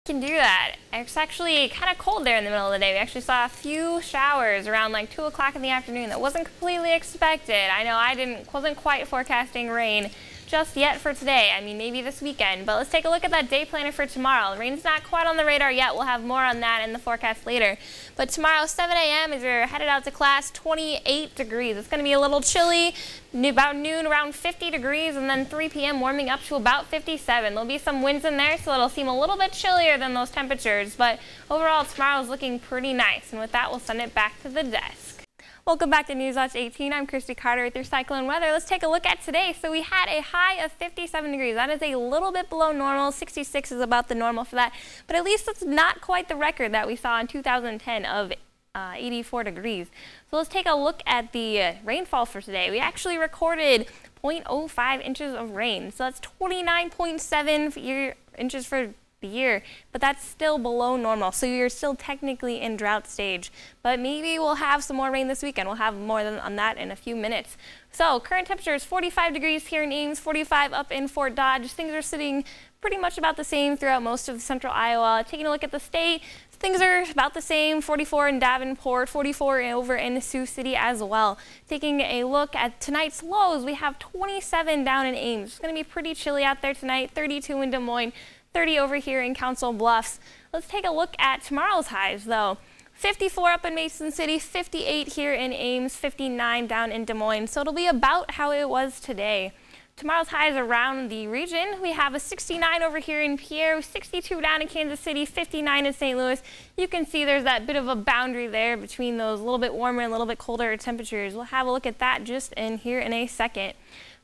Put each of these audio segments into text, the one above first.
Can do that. It's actually kind of cold there in the middle of the day. We actually saw a few showers around like 2 o'clock in the afternoon. That wasn't completely expected. I know I wasn't quite forecasting rain just yet for today. I mean, maybe this weekend. But let's take a look at that day planner for tomorrow. The rain's not quite on the radar yet. We'll have more on that in the forecast later. But tomorrow, 7 a.m. as you're headed out to class, 28 degrees. It's going to be a little chilly. About noon, around 50 degrees, and then 3 p.m. warming up to about 57. There'll be some winds in there, so it'll seem a little bit chillier than those temperatures. But overall, tomorrow's looking pretty nice. And with that, we'll send it back to the desk. Welcome back to Newswatch 18. I'm Kristy Carter with your cyclone weather. Let's take a look at today. So we had a high of 57 degrees. That is a little bit below normal. 66 is about the normal for that. But at least it's not quite the record that we saw in 2010 of 84 degrees. So let's take a look at the rainfall for today. We actually recorded 0.05 inches of rain. So that's 29.7 inches for the year, but that's still below normal. So you're still technically in drought stage. But maybe we'll have some more rain this weekend. We'll have more on that in a few minutes. So current temperature is 45 degrees here in Ames, 45 up in Fort Dodge. Things are sitting pretty much about the same throughout most of central Iowa. Taking a look at the state, things are about the same, 44 in Davenport, 44 over in Sioux City as well. Taking a look at tonight's lows, we have 27 down in Ames. It's going to be pretty chilly out there tonight, 32 in Des Moines, 30 over here in Council Bluffs. Let's take a look at tomorrow's highs though. 54 up in Mason City, 58 here in Ames, 59 down in Des Moines. So it'll be about how it was today. Tomorrow's highs around the region. We have a 69 over here in Pierre, 62 down in Kansas City, 59 in St. Louis. You can see there's that bit of a boundary there between those a little bit warmer and a little bit colder temperatures. We'll have a look at that just in here in a second.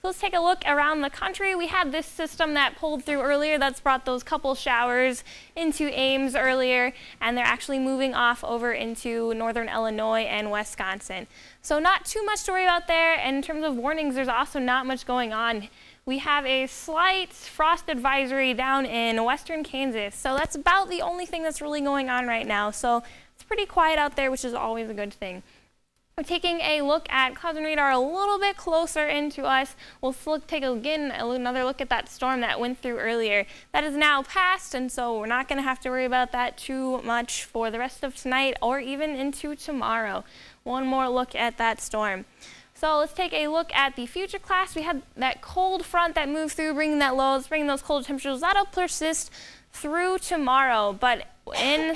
So let's take a look around the country. We had this system that pulled through earlier that's brought those couple showers into Ames earlier, and they're actually moving off over into northern Illinois and Wisconsin. So not too much to worry about there. And in terms of warnings, there's also not much going on. We have a slight frost advisory down in western Kansas. So that's about the only thing that's really going on right now. So it's pretty quiet out there, which is always a good thing. We're taking a look at clouds and radar a little bit closer into us. We'll take again another look at that storm that went through earlier. That is now past, and so we're not going to have to worry about that too much for the rest of tonight or even into tomorrow. One more look at that storm. So let's take a look at the future class. We had that cold front that moved through, bringing that lows, bringing those cold temperatures. That'll persist through tomorrow, but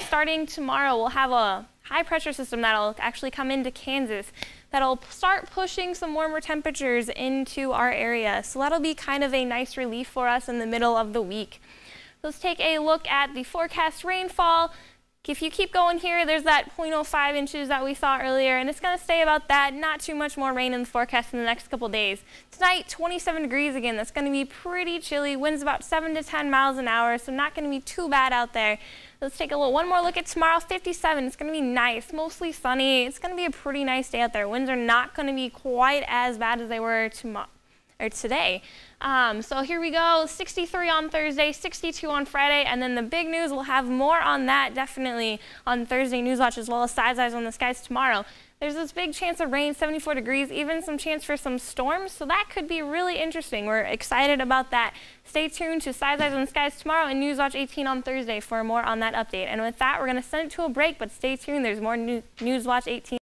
starting tomorrow, we'll have a high pressure system that'll actually come into Kansas that'll start pushing some warmer temperatures into our area. So that'll be kind of a nice relief for us in the middle of the week. Let's take a look at the forecast rainfall. If you keep going here, there's that 0.05 inches that we saw earlier, and it's going to stay about that. Not too much more rain in the forecast in the next couple days. Tonight, 27 degrees again. That's going to be pretty chilly. Winds about 7 to 10 miles an hour, so not going to be too bad out there. Let's take one more look at tomorrow, 57. It's going to be nice, mostly sunny. It's going to be a pretty nice day out there. Winds are not going to be quite as bad as they were today. So here we go, 63 on Thursday, 62 on Friday, and then the big news, we'll have more on that definitely on Thursday Newswatch, as well as Size Eyes on the Skies tomorrow. There's this big chance of rain, 74 degrees, even some chance for some storms, so that could be really interesting. We're excited about that. Stay tuned to Size Eyes on the Skies tomorrow and Newswatch 18 on Thursday for more on that update. And with that, we're going to send it to a break, but stay tuned. There's more Newswatch 18.